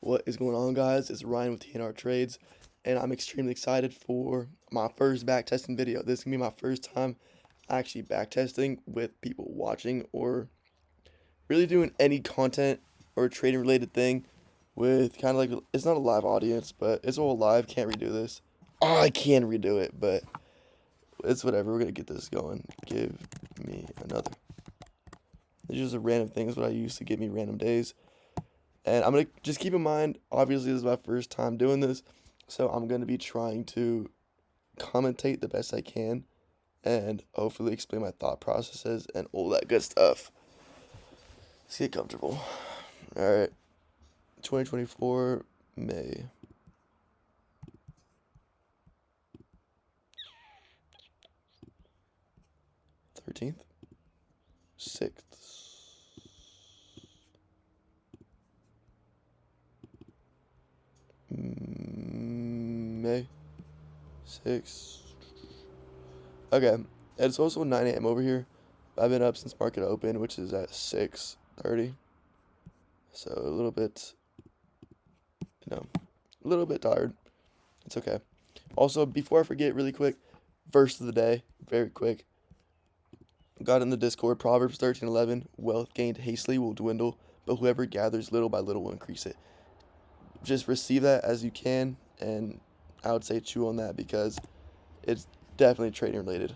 What is going on, guys? It's Ryan with TNR Trades, and I'm extremely excited for my first backtesting video. This is gonna be my first time actually backtesting with people watching or really doing any content or trading related thing with kind of like it's not a live audience, but it's all live. Can't redo this. Oh, I can redo it, but it's whatever. We're gonna get this going. Give me another. It's just a random things what I use to give me random days. And I'm going to just keep in mind, obviously, this is my first time doing this. So I'm going to be trying to commentate the best I can and hopefully explain my thought processes and all that good stuff. Let's get comfortable. All right. 2024, May. '13th, 6th. May 6th. Okay, it's also 9 a.m. over here. I've been up since market open, which is at 6:30. So a little bit, a little bit tired. It's okay. Also, before I forget, really quick, verse of the day, very quick. Got in the Discord, Proverbs 13:11. Wealth gained hastily will dwindle, but whoever gathers little by little will increase it. Just receive that as you can, and I would say chew on that because it's definitely trading related,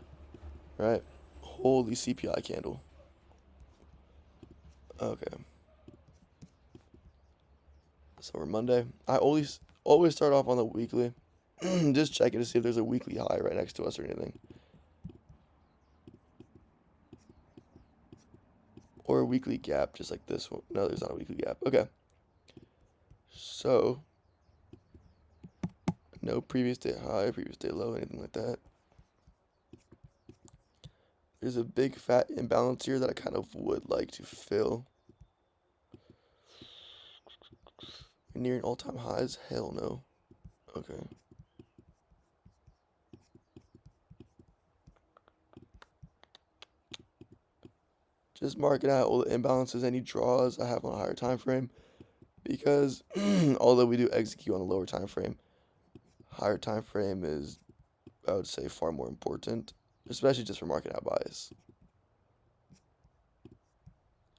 right? Holy CPI candle. Okay. So we're Monday. I always start off on the weekly. Just checking to see if there's a weekly high right next to us or anything. Or a weekly gap, just like this one. No, there's not a weekly gap. Okay. So, no previous day high, previous day low, anything like that. There's a big fat imbalance here that I kind of would like to fill. Nearing all-time highs? Hell no. Okay. Just marking out all the imbalances, any draws I have on a higher time frame. Because although we do execute on a lower time frame, higher time frame is, I would say, far more important, especially just for market out bias.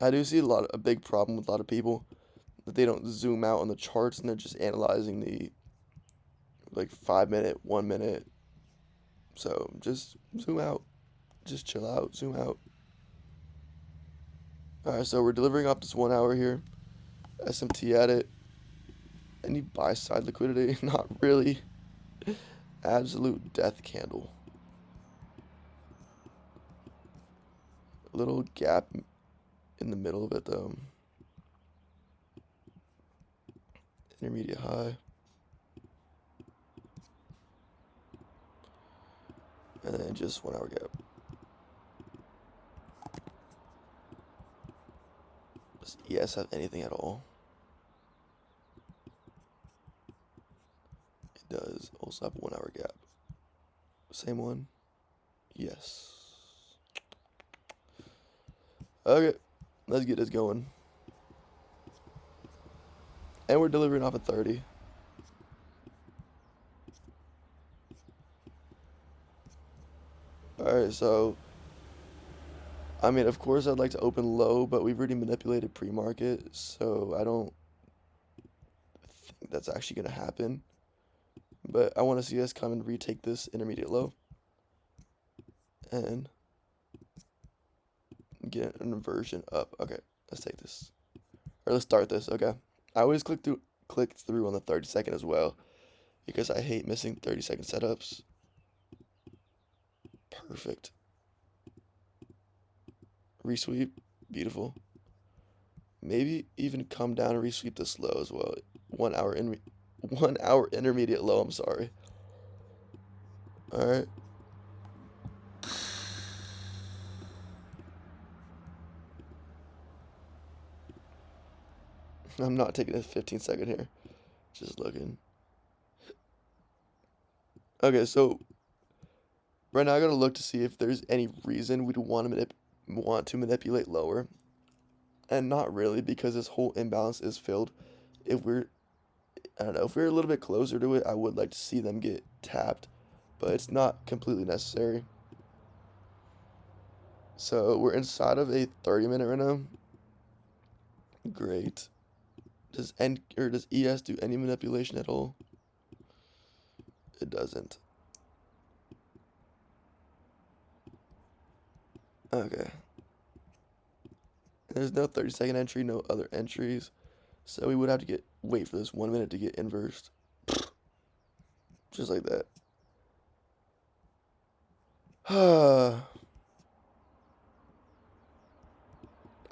I do see a big problem with a lot of people that they don't zoom out on the charts and they're just analyzing the like 5 minute, 1 minute. So just zoom out, just chill out, zoom out. All right, so we're delivering off this 1 hour here. SMT at it. Any buy side liquidity? Not really. Absolute death candle. Little gap in the middle of it though. Intermediate high. And then just 1 hour gap. Does ES have anything at all? It does also have a 1 hour gap. Same one? Yes. Okay, let's get this going. And we're delivering off a 30. Alright, so I mean, of course, I'd like to open low, but we've already manipulated pre-market, so I don't think that's actually going to happen. But I want to see us come and retake this intermediate low and get an inversion up. Okay, let's take this. Or let's start this, okay. I always click through on the 30-second as well because I hate missing 30-second setups. Perfect. Resweep, beautiful. Maybe even come down and resweep this low as well. 1 hour 1 hour intermediate low, I'm sorry. Alright. I'm not taking a 15-second here. Just looking. Okay, so right now I gotta look to see if there's any reason we'd want to manipulate lower. And not really, because this whole imbalance is filled. If we're I don't know, if we were a little bit closer to it, I would like to see them get tapped, but it's not completely necessary. So we're inside of a 30-minute right now. Great. Does ES do any manipulation at all? It doesn't. Okay. There's no 30-second entry, no other entries. So we would have to wait for this 1 minute to get inversed. Just like that.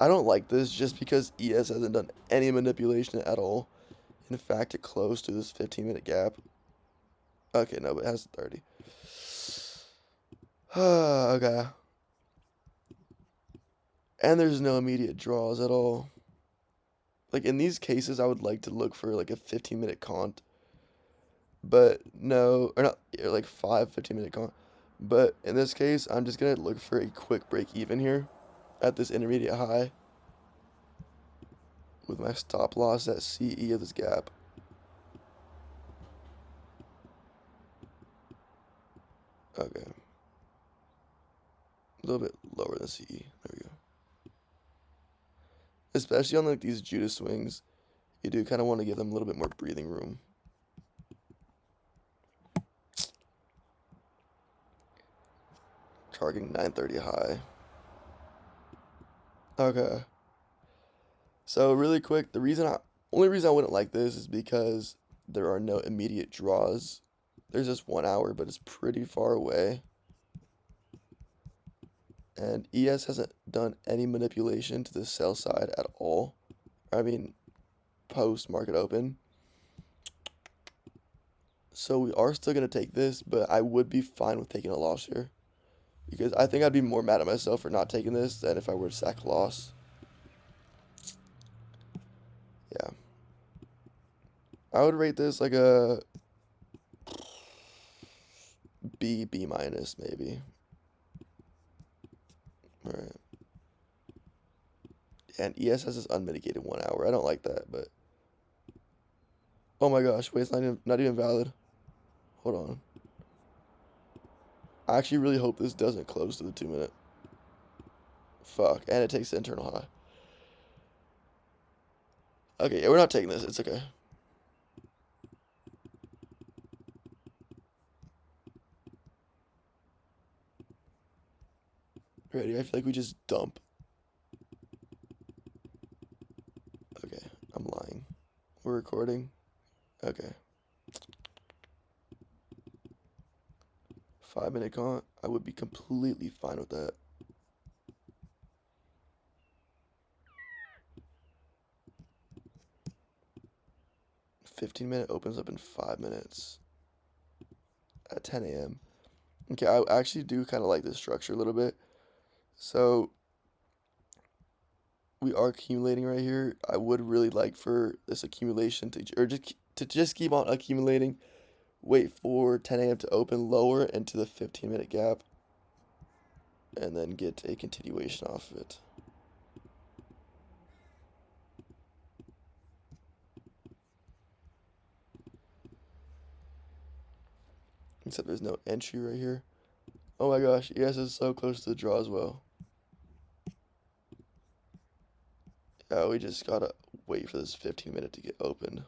I don't like this just because ES hasn't done any manipulation at all. In fact, it closed to this 15-minute gap. Okay, no, but it has 30. Okay. And there's no immediate draws at all. Like, in these cases, I would like to look for, like, a 15-minute cont. But no, or not, or like 15-minute cont. But in this case, I'm just going to look for a quick break even here at this intermediate high with my stop loss at CE of this gap. Okay. A little bit lower than CE. There we go. Especially on like these Judas swings, you do kind of want to give them a little bit more breathing room. Targeting 930 high. Okay. So really quick, only reason I wouldn't like this is because there are no immediate draws. There's just 1 hour, but it's pretty far away. And ES hasn't done any manipulation to the sell side at all. I mean, post market open. So we are still going to take this, but I would be fine with taking a loss here. Because I think I'd be more mad at myself for not taking this than if I were to sack a loss. Yeah. I would rate this like a B minus maybe. Alright. And ES has this unmitigated 1 hour. I don't like that, but oh my gosh, wait, it's not even valid. Hold on. I actually really hope this doesn't close to the 2 minute. Fuck, and it takes the internal high. Okay, yeah, we're not taking this. It's okay. Ready? I feel like we just dump. Okay, I'm lying. We're recording. Okay. 5-minute con. I would be completely fine with that. $15-minute opens up in 5 minutes at 10 a.m. Okay, I actually do kind of like this structure a little bit. So we are accumulating right here. I would really like for this accumulation to just keep on accumulating. Wait for 10 a.m. to open lower into the 15-minute gap, and then get a continuation off of it. Except there's no entry right here. Oh my gosh, ES is so close to the draw as well. Yeah, we just gotta wait for this 15-minute to get open.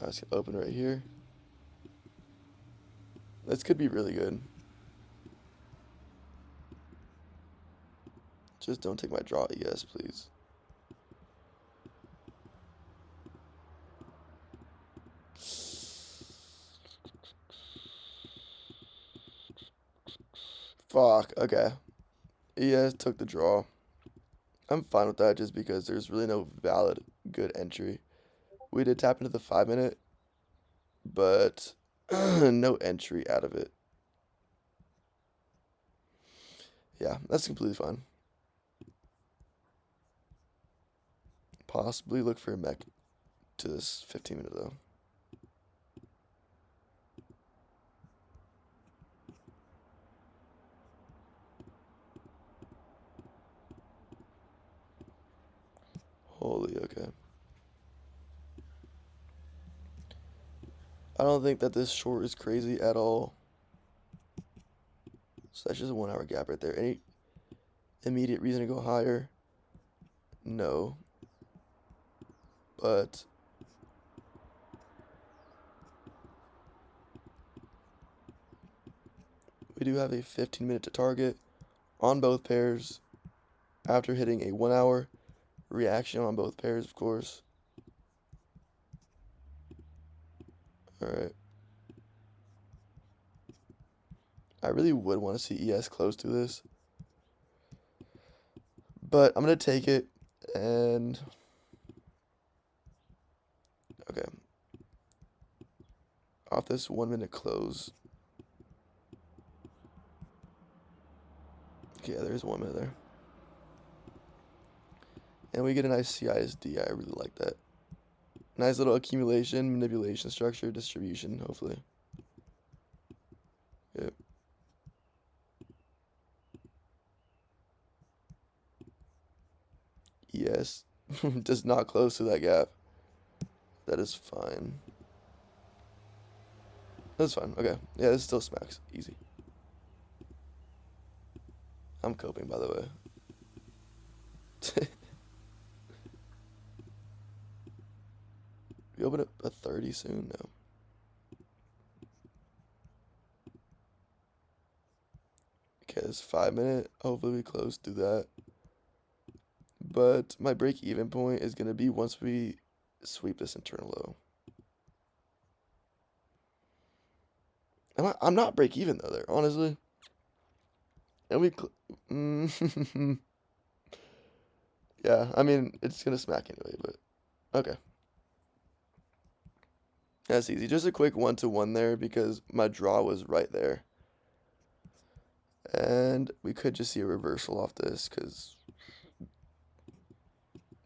It's gonna open right here. This could be really good. Just don't take my draw ES, please. Fuck, okay. ES took the draw. I'm fine with that just because there's really no valid good entry. We did tap into the 5-minute, but no entry out of it. Yeah, that's completely fine. Possibly look for a mech to this 15-minute though. Holy, okay. I don't think that this short is crazy at all. So that's just a 1 hour gap right there. Any immediate reason to go higher? No. But we do have a 15-minute to target on both pairs after hitting a 1 hour reaction on both pairs, of course. Alright. I really would want to see ES close to this. But I'm going to take it and... Okay. Off this 1 minute close. Okay, yeah, there's 1 minute there. And we get a nice CISD. I really like that. Nice little accumulation, manipulation structure, distribution, hopefully. Yep. Yes. Just not close to that gap. That is fine. That's fine. Okay. Yeah, this still smacks. Easy. I'm coping, by the way. We open up a 30 soon? No. Okay, it's 5 minute. Hopefully we close through that. But my break even point is going to be once we sweep this internal low. I'm not break even though there, honestly. And we yeah, I mean, it's going to smack anyway, but okay. That's easy. Just a quick 1-to-1 there because my draw was right there. And we could just see a reversal off this because,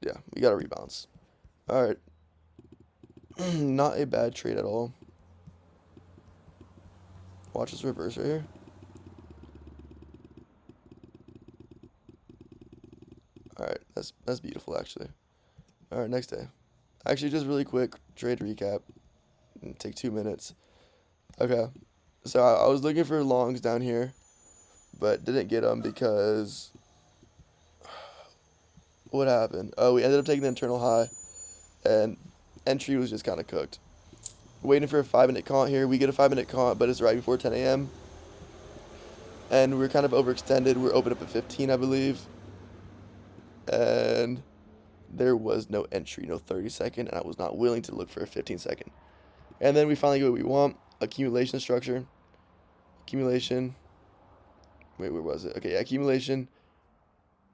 yeah, we got to rebalance. All right. Not a bad trade at all. Watch this reverse right here. All right, that's beautiful actually. All right, next day. Actually, just really quick trade recap. Take 2 minutes. Okay, so I was looking for longs down here, but didn't get them because what happened? Oh, we ended up taking the internal high, and entry was just kind of cooked. Waiting for a 5 minute count here. We get a 5 minute count, but it's right before 10 a.m. And we're kind of overextended. We're open up at 15, I believe. And there was no entry, no 30-second, and I was not willing to look for a 15-second. And then we finally get what we want. Accumulation structure. Accumulation. Wait, where was it? Okay, yeah, accumulation.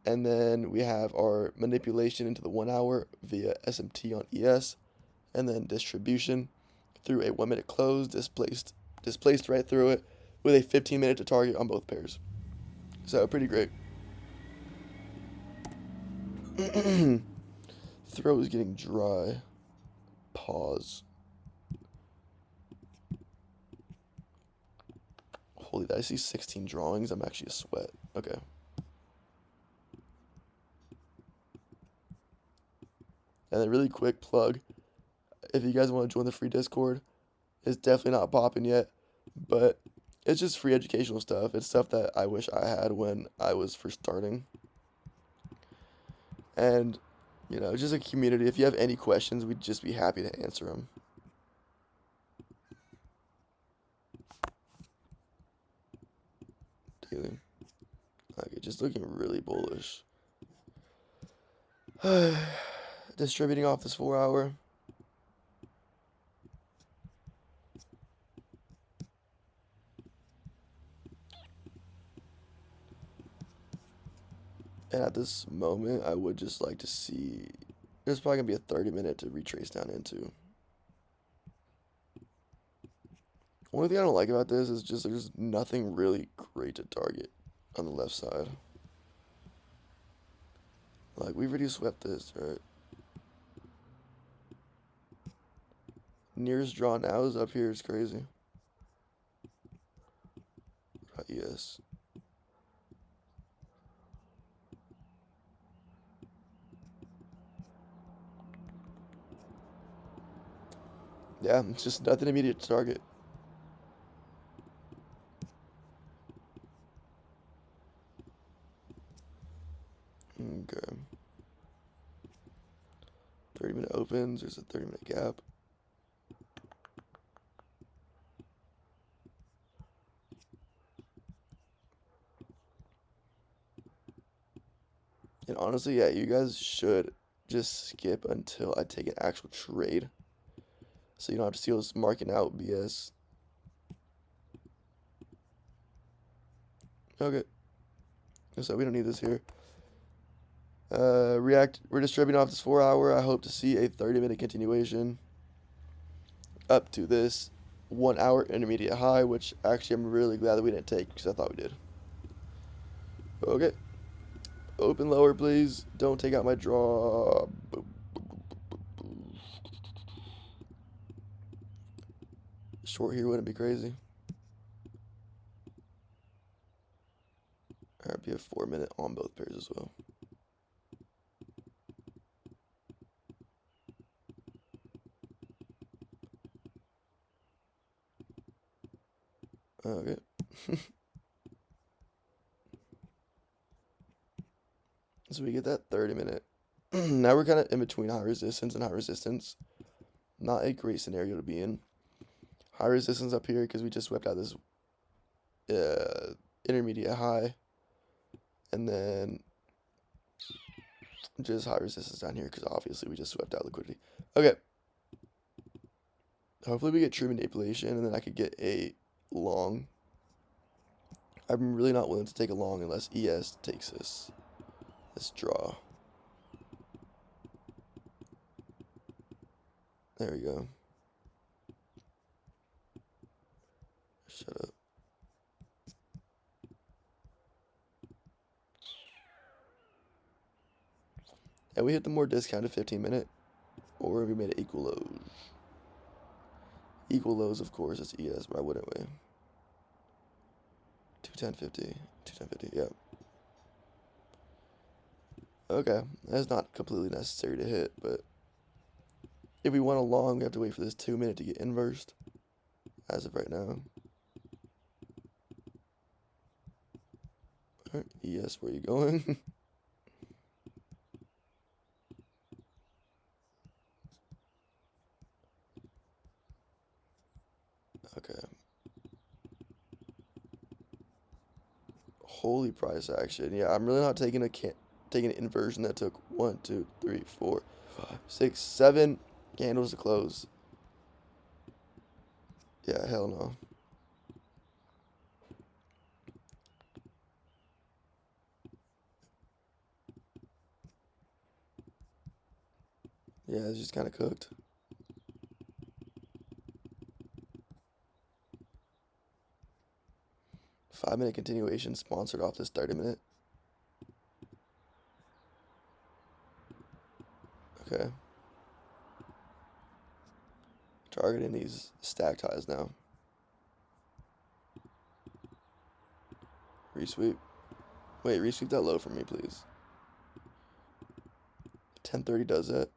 And then we have our manipulation into the 1 hour via SMT on ES. And then distribution through a 1 minute close, displaced right through it with a 15-minute to target on both pairs. So pretty great. Throat is getting dry. Pause. Holy, did I see 16 drawings? I'm actually a sweat. Okay. And then really quick plug. If you guys want to join the free Discord, it's definitely not popping yet, but it's just free educational stuff. It's stuff that I wish I had when I was first starting. And, you know, just a community. If you have any questions, we'd just be happy to answer them. Daily. Okay, just looking really bullish. Distributing off this 4 hour. And at this moment, I would just like to see. There's probably going to be a 30-minute to retrace down into. One thing I don't like about this is just there's nothing really great to target on the left side. Like, we've already swept this, right? Nearest draw now is up here. It's crazy. Yes. Yeah, it's just nothing immediate to target. Okay. 30-minute opens. There's a 30-minute gap. And honestly, yeah, you guys should just skip until I take an actual trade. So you don't have to see us marking out BS. Okay. So we don't need this here. React, we're distributing off this 4 hour. I hope to see a 30-minute continuation up to this 1 hour intermediate high, which actually I'm really glad that we didn't take because I thought we did. Okay. Open lower, please. Don't take out my draw. Short here wouldn't be crazy. Alright, be a 4-minute on both pairs as well. Okay. So we get that 30-minute. Now we're kind of in between high resistance and high resistance. Not a great scenario to be in. High resistance up here because we just swept out this intermediate high. And then just high resistance down here because obviously we just swept out liquidity. Okay. Hopefully we get true manipulation and then I could get a long. I'm really not willing to take a long unless ES takes this draw. There we go. Shut up. And we hit the more discounted 15-minute, or we made it equal lows. Equal lows, of course, it's ES. Why wouldn't we? 210.50, 210.50, yeah. Okay, that's not completely necessary to hit, but if we want a long, we have to wait for this 2-minute to get inversed, as of right now. Alright, ES, where are you going? Okay. Holy price action. Yeah, I'm really not taking an inversion that took 1, 2, 3, 4, 5, 6, 7 candles to close. Yeah, hell no. Yeah, it's just kind of cooked. 5-minute continuation sponsored off this 30-minute. Okay. Targeting these stacked highs now. Resweep. Wait, resweep that low for me, please. 1030 does that.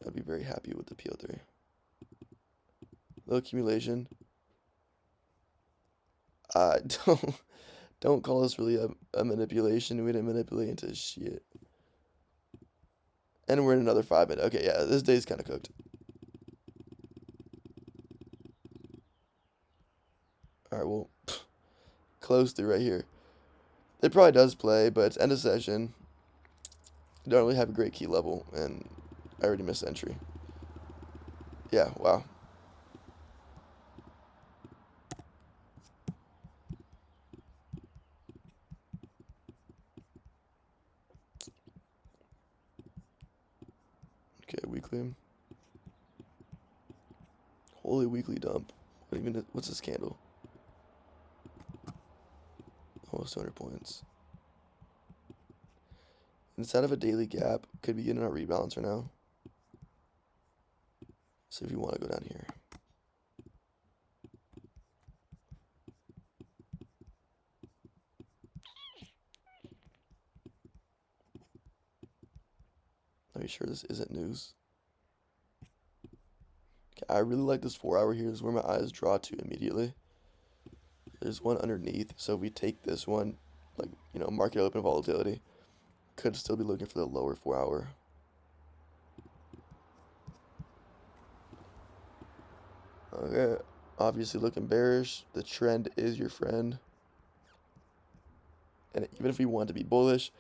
I'd be very happy with the PO3. Low accumulation. Don't don't call this really a manipulation. We didn't manipulate into shit. And we're in another 5-minute. Okay, yeah, this day's kind of cooked. Alright, well, close through right here. It probably does play, but it's end of session. Don't really have a great key level, and I already missed entry. Yeah, wow. Okay, weekly. Holy weekly dump. What's this candle? Almost 200 points. Instead of a daily gap, could be getting our rebalancer now. So if you want to go down here. Are you sure this isn't news? I really like this 4 hour here. This is where my eyes draw to immediately. There's one underneath, so if we take this one, like, market open volatility, could still be looking for the lower 4 hour. Okay, obviously looking bearish. The trend is your friend. And even if we want to be bullish,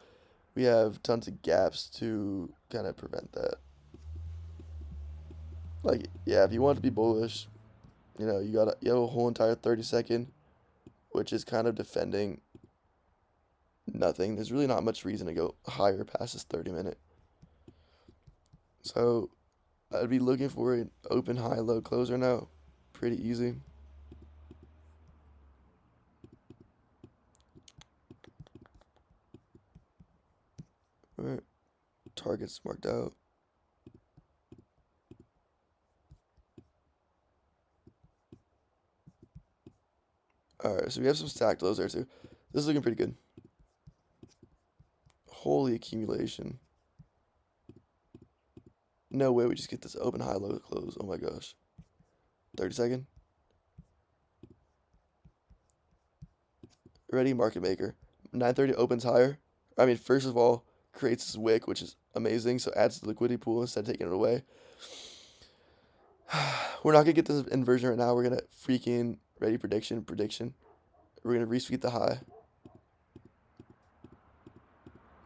we have tons of gaps to kind of prevent that. Like, yeah, if you want to be bullish, you have a whole entire 30-second, which is kind of defending nothing. There's really not much reason to go higher past this 30-minute. So I'd be looking for an open high low closer now. Pretty easy. Alright, targets marked out. Alright, so we have some stacked lows there too. This is looking pretty good. Holy accumulation. No way we just get this open high low close. Oh my gosh. 30-second. Ready, market maker. 9:30 opens higher. I mean, first of all, creates this wick, which is amazing. So adds to the liquidity pool instead of taking it away. We're not gonna get this inversion right now. We're gonna freaking ready prediction. We're gonna resweep the high.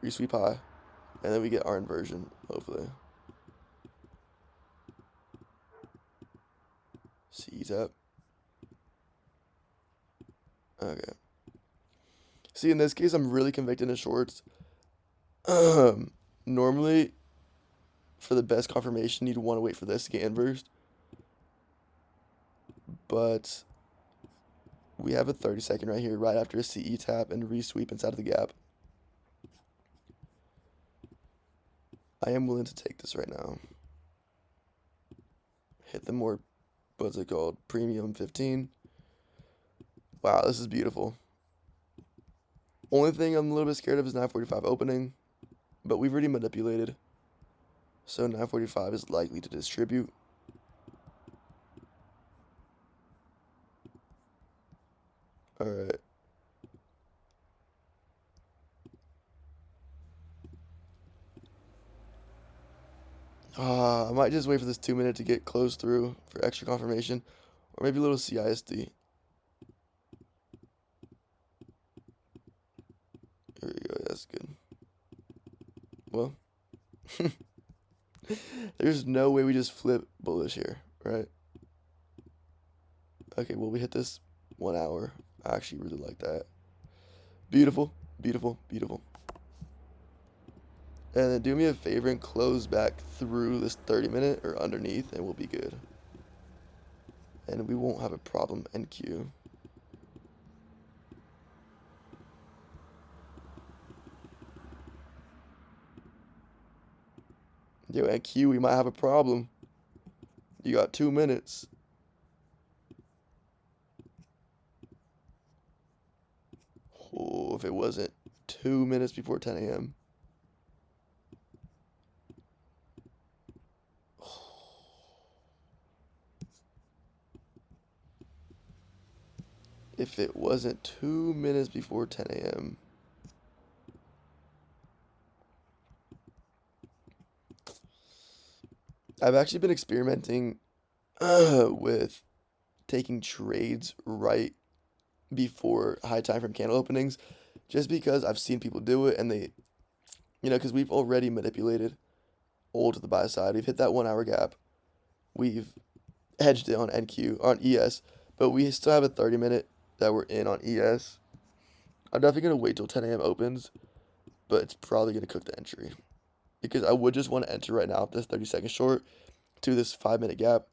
Resweep high. And then we get our inversion, hopefully. C's up. Okay. See, in this case, I'm really convicted in shorts. Normally, for the best confirmation, you'd want to wait for this to get inversed. But we have a 30-second right here, right after a CE tap and resweep inside of the gap. I am willing to take this right now. Hit the more, what's it called? Premium 15. Wow, this is beautiful. Only thing I'm a little bit scared of is 9:45 opening, but we've already manipulated. So 9:45 is likely to distribute. Alright. I might just wait for this 2 minute to get closed through for extra confirmation. Or maybe a little CISD. There we go, that's good. Well, there's no way we just flip bullish here, right? Okay, well, we hit this 1 hour. I actually really like that. Beautiful, beautiful, beautiful. And then do me a favor and close back through this 30-minute or underneath, and we'll be good. And we won't have a problem NQ. Yo, NQ, we might have a problem. You got 2 minutes. Oh, if it wasn't 2 minutes before 10 a.m. If it wasn't 2 minutes before 10 a.m. I've actually been experimenting with taking trades right before high time frame candle openings, just because I've seen people do it and they, because we've already manipulated old to the buy side. We've hit that 1 hour gap. We've hedged it on NQ, on ES, but we still have a 30-minute that we're in on ES. I'm definitely going to wait till 10 a.m. opens, but it's probably going to cook the entry. Because I would just want to enter right now this 30-second short to this 5-minute gap,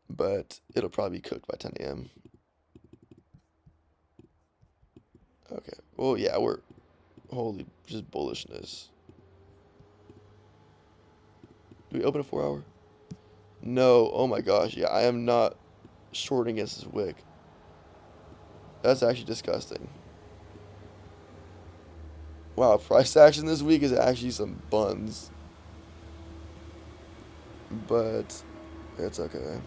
but it'll probably be cooked by 10 a.m. Okay, well, yeah, we're, holy, just bullishness. Do we open a 4 hour? No, oh my gosh, yeah, I am not shorting against this wick. That's actually disgusting. Wow, price action this week is actually some buns. But It's okay.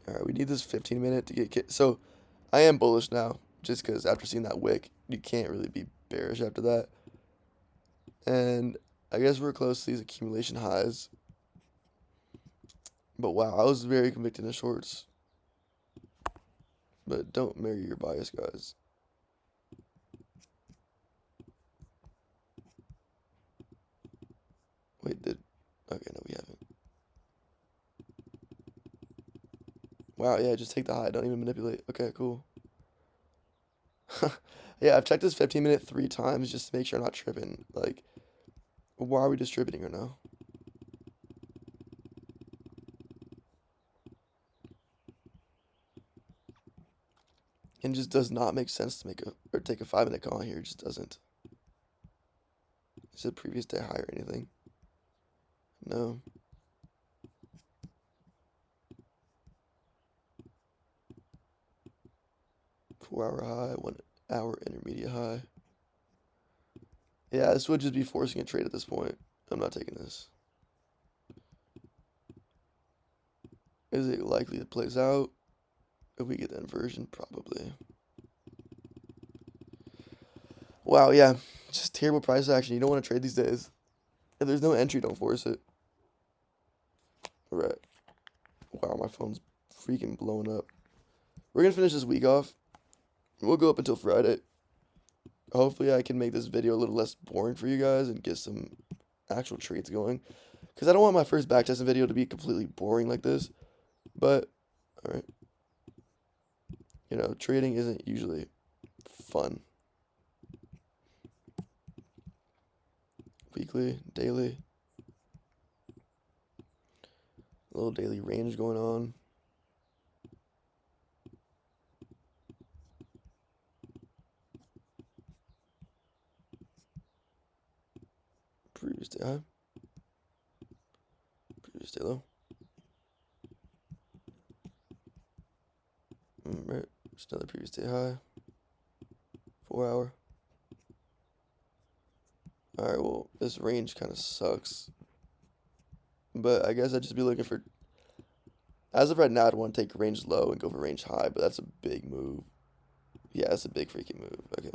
Alright, we need this 15-minute to get so I am bullish now, just because after seeing that wick, you can't really be bearish after that. And I guess we're close to these accumulation highs. But wow, I was very convicted in the shorts. But don't marry your bias, guys. Wait, okay, no, we haven't. Wow, yeah, just take the high. Don't even manipulate. Okay, cool. Yeah, I've checked this 15-minute 3 times just to make sure I'm not tripping. Like, why are we distributing right now? It just does not make sense to take a 5-minute call here. It just doesn't. Is it previous day high or anything? No. Four-hour high, 1-hour intermediate high. Yeah, this would just be forcing a trade at this point. I'm not taking this. Is it likely to plays out? If we get the inversion, probably. Wow, yeah. Just terrible price action. You don't want to trade these days. If there's no entry, don't force it. Alright. Wow, my phone's freaking blowing up. We're gonna finish this week off. We'll go up until Friday. Hopefully I can make this video a little less boring for you guys and get some actual trades going. Because I don't want my first backtesting video to be completely boring like this. But, alright. You know, trading isn't usually fun. Weekly, daily. A little daily range going on. Previous day high. Previous day low. Right. Just another previous day high. 4-hour. Alright, well, this range kind of sucks. But I guess I'd just be looking for... As of right now, I'd want to take range low and go for range high, but that's a big move. Yeah, that's a big freaking move. Okay.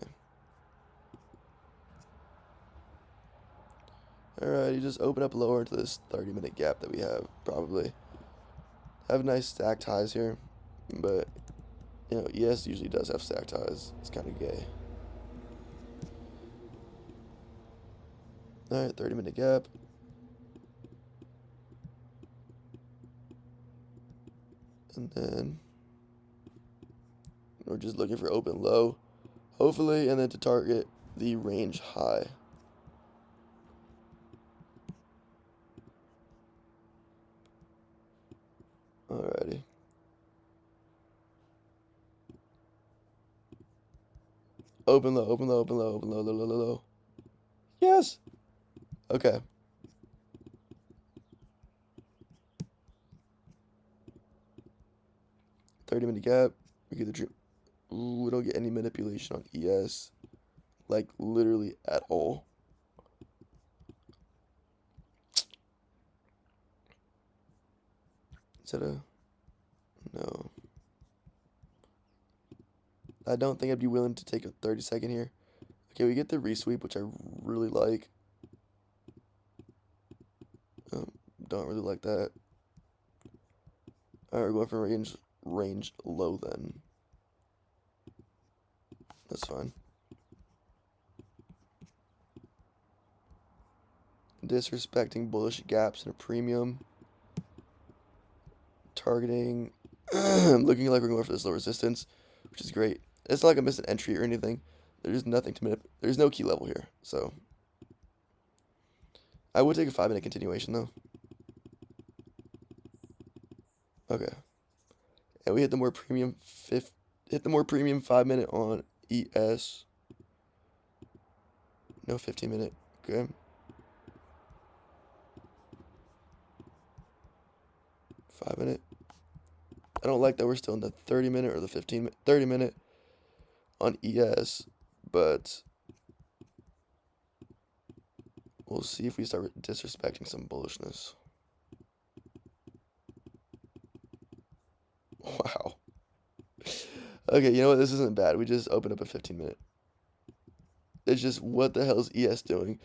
Alright, you just open up lower into this 30-minute gap that we have, probably. Have nice stacked highs here, but, you know, ES usually does have stacked highs. It's kind of gay. Alright, 30-minute gap. And then we're just looking for open low, hopefully, and then to target the range high. Alrighty. Open low, open low, open low, open low, low, low, low, low. Yes! Okay. $30-minute gap. We get the dream. Ooh, we don't get any manipulation on ES. Like, literally at all. Is that a... No. I don't think I'd be willing to take a 30-second here. Okay, we get the resweep, which I really like. Don't really like that. Alright, we're going for range low then. That's fine. Disrespecting bullish gaps in a premium. Targeting. Looking like we're going for this low resistance, which is great. It's not like I missed an entry or anything. There's nothing to manipulate. There's no key level here, so. I would take a 5-minute continuation though. Okay. And we hit the more premium 5-minute on ES. No 15-minute. Good. 5-minute. I don't like that we're still in the 30-minute or the 30-minute on ES, but We'll see if we start disrespecting some bullishness. Wow. Okay, you know what? This isn't bad. We just opened up a 15-minute. It's just, what the hell is ES doing?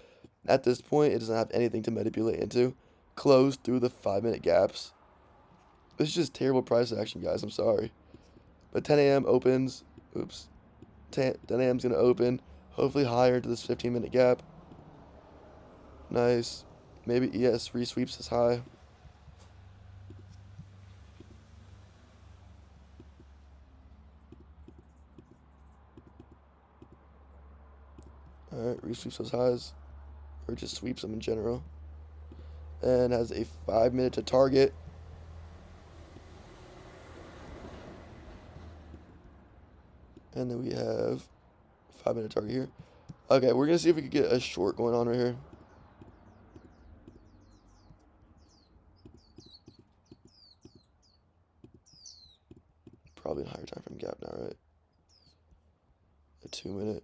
At this point, it doesn't have anything to manipulate into. Close through the 5-minute gaps. This is just terrible price action, guys. I'm sorry. But 10 a.m. opens. Oops. 10 a.m. is going to open. Hopefully higher into this 15-minute gap. Nice. Maybe ES resweeps this high. Alright, resweeps those highs. Or just sweeps them in general. And has a 5-minute to target. And then we have 5-minute target here. Okay, we're going to see if we can get a short going on right here. Probably a higher time frame gap now, right? A 2-minute.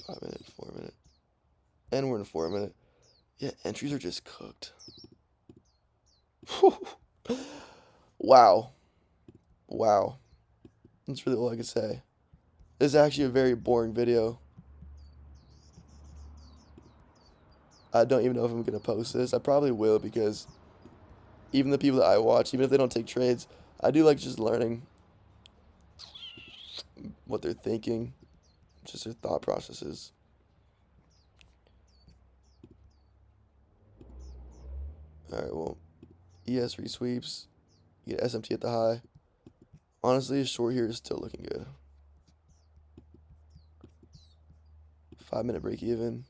5-minute, 4-minute. And we're in a 4-minute. Yeah, entries are just cooked. Wow. Wow. That's really all I can say. This is actually a very boring video. I don't even know if I'm going to post this. I probably will, because even the people that I watch, even if they don't take trades, I do like just learning what they're thinking, just their thought processes. Alright, well, ES resweeps. You get SMT at the high. Honestly, a short here is still looking good. 5-minute break even.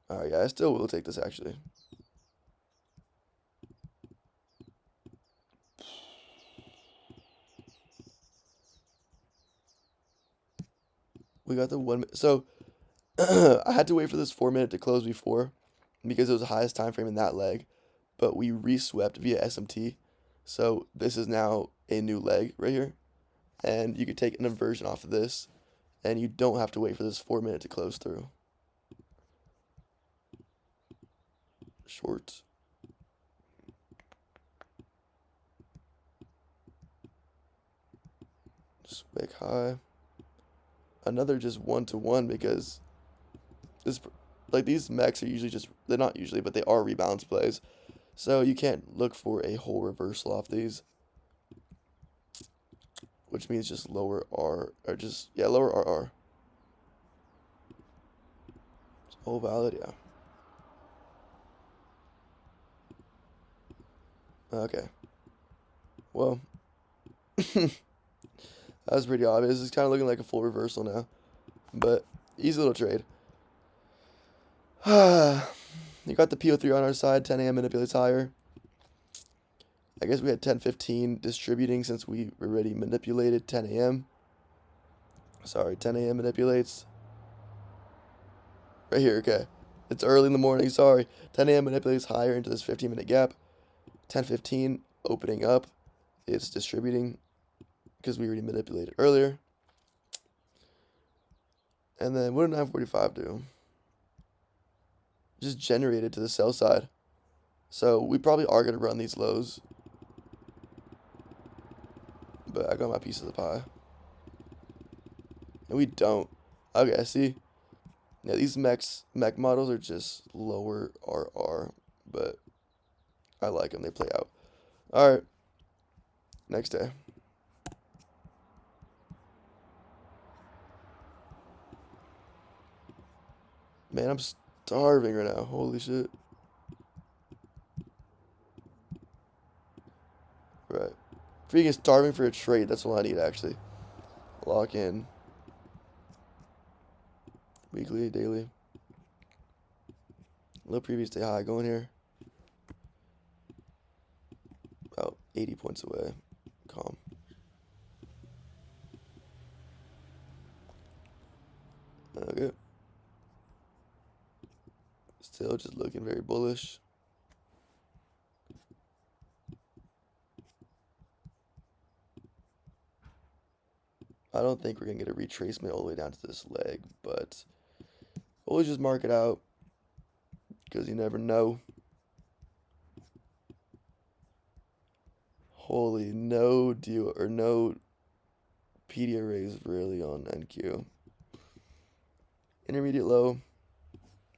Alright, yeah, I still will take this actually. We got the 1 minute. So, I had to wait for this 4-minute to close before, because it was the highest time frame in that leg. But we reswept via SMT. So, this is now a new leg right here. And you could take an inversion off of this, and you don't have to wait for this 4-minute to close through. Short. Just wick high. Another just 1-to-1, because this, like, these mechs are usually just, they're not usually, but they are rebalance plays. So you can't look for a whole reversal off these, which means just lower R, or just, yeah, lower RR. It's all valid, yeah. Okay. Well, that was pretty obvious. It's kind of looking like a full reversal now, but easy little trade. You got the PO3 on our side. 10 a.m. manipulates higher. I guess we had 10:15 distributing since we already manipulated 10 a.m. Sorry, 10 a.m. manipulates. Right here, okay. It's early in the morning, sorry. 10 a.m. manipulates higher into this 15-minute gap. 10:15 opening up. It's distributing because we already manipulated earlier. And then what did 9:45 do? Just generated to the sell side. So we probably are going to run these lows. But I got my piece of the pie. And we don't. Okay, see? Yeah, these mech models are just lower RR. But I like them. They play out. Alright. Next day. Man, I'm starving right now. Holy shit. Right. Freaking starving for a trade. That's all I need, actually. Lock in. Weekly, daily. Low previous day high going here. About 80 points away. Calm. Okay. Still just looking very bullish. I don't think we're going to get a retracement all the way down to this leg, but we'll just mark it out because you never know. Holy, no deal or no PD arrays really on NQ. Intermediate low,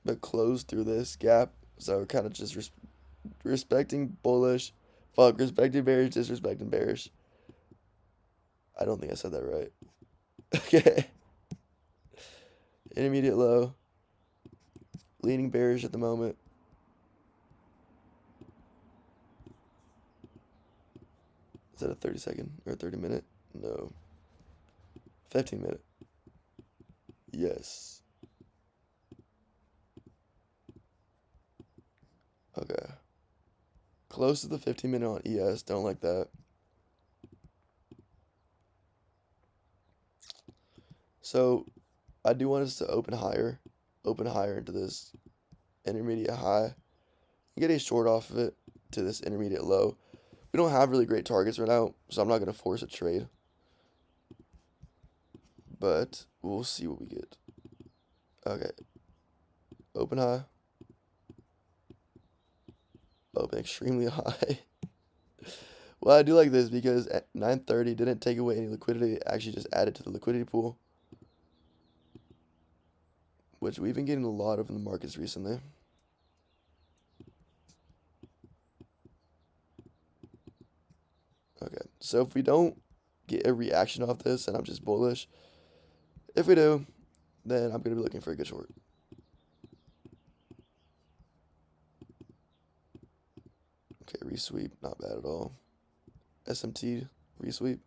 but close through this gap. So we're kind of just respecting bullish. Fuck, respecting bearish, disrespecting bearish. I don't think I said that right. Okay. Intermediate low. Leaning bearish at the moment. Is that a 30-second or 30-minute? No. 15-minute. Yes. Okay. Close to the 15-minute on ES. Don't like that. So I do want us to open higher into this intermediate high, and get a short off of it to this intermediate low. We don't have really great targets right now, so I'm not going to force a trade, but we'll see what we get. Okay, open high, open extremely high. Well, I do like this because at 9:30 didn't take away any liquidity, it actually just added to the liquidity pool, which we've been getting a lot of in the markets recently. Okay, so if we don't get a reaction off this, and I'm just bullish, if we do, then I'm going to be looking for a good short. Okay, resweep, not bad at all. SMT, resweep.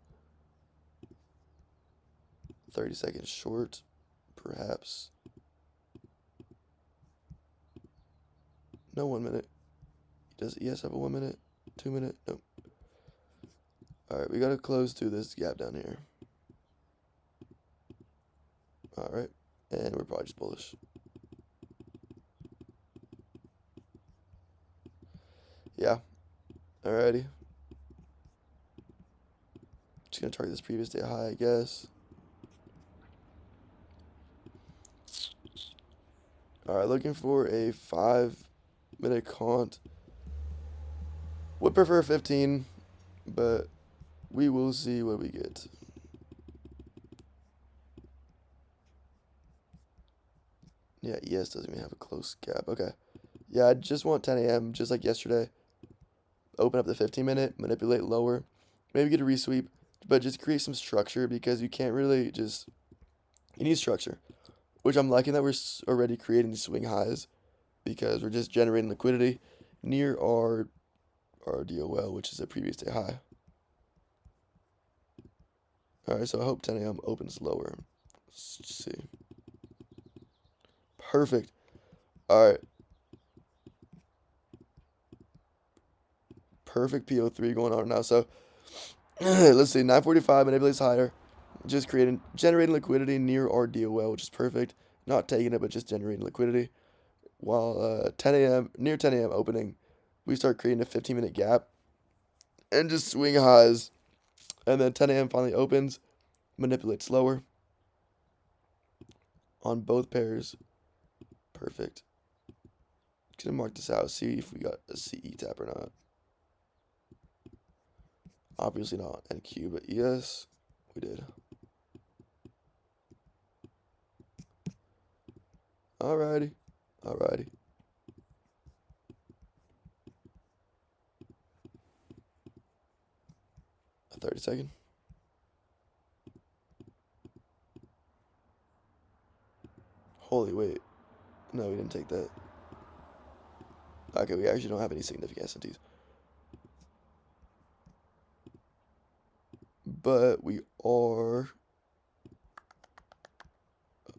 30 seconds short, perhaps. No 1 minute. Does ES have a 1 minute? 2 minute? Nope. Alright, we gotta close through this gap down here. Alright, and we're probably just bullish. Yeah. Alrighty. Just gonna target this previous day high, I guess. Alright, looking for a 5-minute cont. Would prefer 15, but we will see what we get. Yeah, ES doesn't even have a close gap. Okay. Yeah, I just want 10 a.m. just like yesterday. Open up the 15-minute, manipulate lower, maybe get a resweep, but just create some structure because you can't really just, you need structure, which I'm liking that we're already creating swing highs because we're just generating liquidity near our DOL, which is a previous day high. Alright, so I hope 10 a.m. opens lower. Let's see. Perfect. Alright. Perfect PO3 going on now. So let's see. 9:45 manipulates higher. Just generating liquidity near our DOL, which is perfect. Not taking it, but just generating liquidity. While 10 a.m. near 10 a.m. opening, we start creating a 15-minute gap and just swing highs. And then 10 a.m. finally opens, manipulates lower on both pairs. Perfect. Just gonna mark this out, see if we got a CE tap or not. Obviously not NQ, but yes, we did. Alrighty. Alrighty. A 30-second. Holy wait. No, we didn't take that. Okay, we actually don't have any significant SMTs. But we are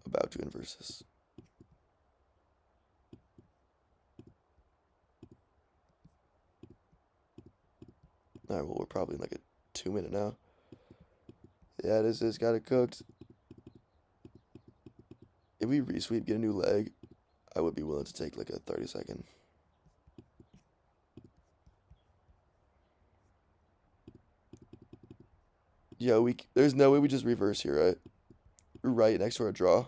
about to inverse this. Alright, well, we're probably in like a 2-minute now. Yeah, this has got it cooked. If we resweep, get a new leg, I would be willing to take like a 30-second. Yo, there's no way we just reverse here, right? Right next to our draw.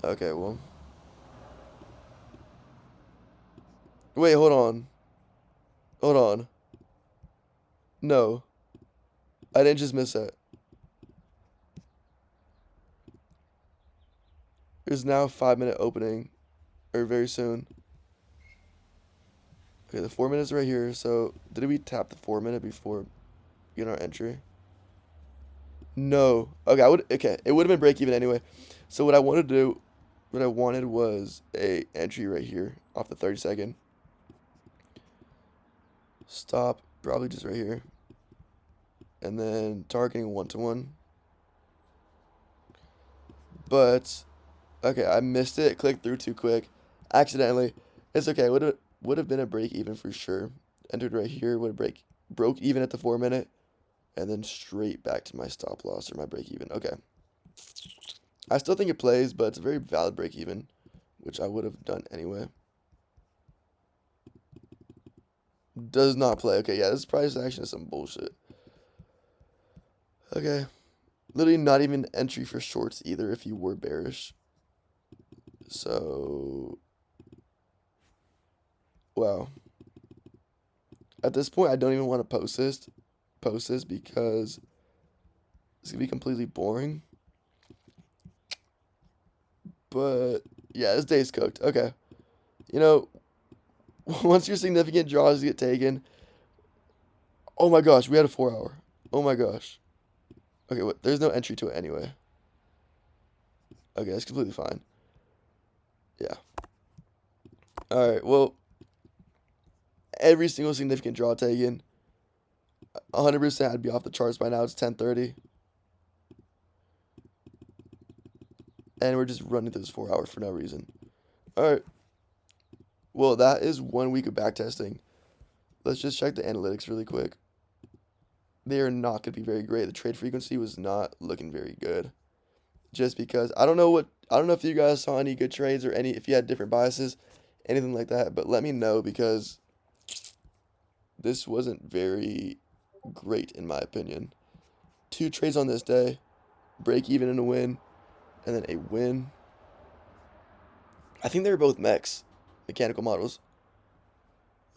Okay, well. Wait, hold on. Hold on. No. I didn't just miss that. There's now a 5-minute opening. Or very soon. Okay, the 4 minutes right here. So, did we tap the 4 minute before getting our entry? No. Okay, okay, it would have been break even anyway. So what I wanted was a entry right here off the 30-second. Stop, probably just right here. And then targeting 1-to-1. But okay, I missed it. Clicked through too quick. Accidentally. It's okay. Would have been a break even for sure. Entered right here, would have broke even at the 4 minute. And then straight back to my stop loss or my break even. Okay. I still think it plays, but it's a very valid break even, which I would have done anyway. Does not play. Okay, yeah, this price action is some bullshit. Okay. Literally not even entry for shorts either if you were bearish. So, wow. At this point, I don't even want to post this because it's gonna be completely boring. But yeah, this day's cooked. Okay. You know, once your significant draws get taken, oh my gosh, we had a 4 hour. Oh my gosh. Okay, what? There's no entry to it anyway. Okay, that's completely fine. Yeah. All right. Well, every single significant draw taken, 100% I'd be off the charts by now. It's 10:30, and we're just running through this 4 hour for no reason. All right. Well, that is 1 week of backtesting. Let's just check the analytics really quick. They are not going to be very great. The trade frequency was not looking very good. Just because I don't know if you guys saw any good trades or if you had different biases, anything like that, but let me know because this wasn't very great in my opinion. 2 trades on this day, break even and a win, and then a win. I think they were both mechs, mechanical models.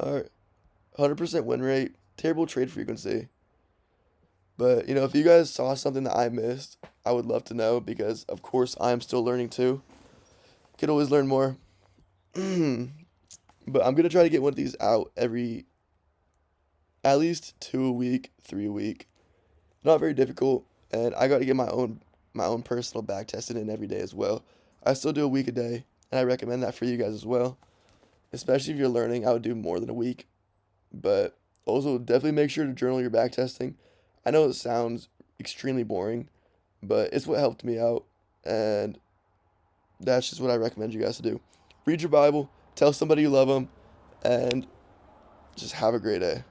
All right, 100% win rate, terrible trade frequency. But, if you guys saw something that I missed, I would love to know because, of course, I'm still learning too. Could always learn more. But I'm going to try to get one of these out at least 2 a week, 3 a week. Not very difficult, and I got to get my own personal back tested in every day as well. I still do a week a day, and I recommend that for you guys as well. Especially if you're learning, I would do more than a week. But also definitely make sure to journal your back testing. I know it sounds extremely boring, but it's what helped me out, and that's just what I recommend you guys to do. Read your Bible, tell somebody you love them, and just have a great day.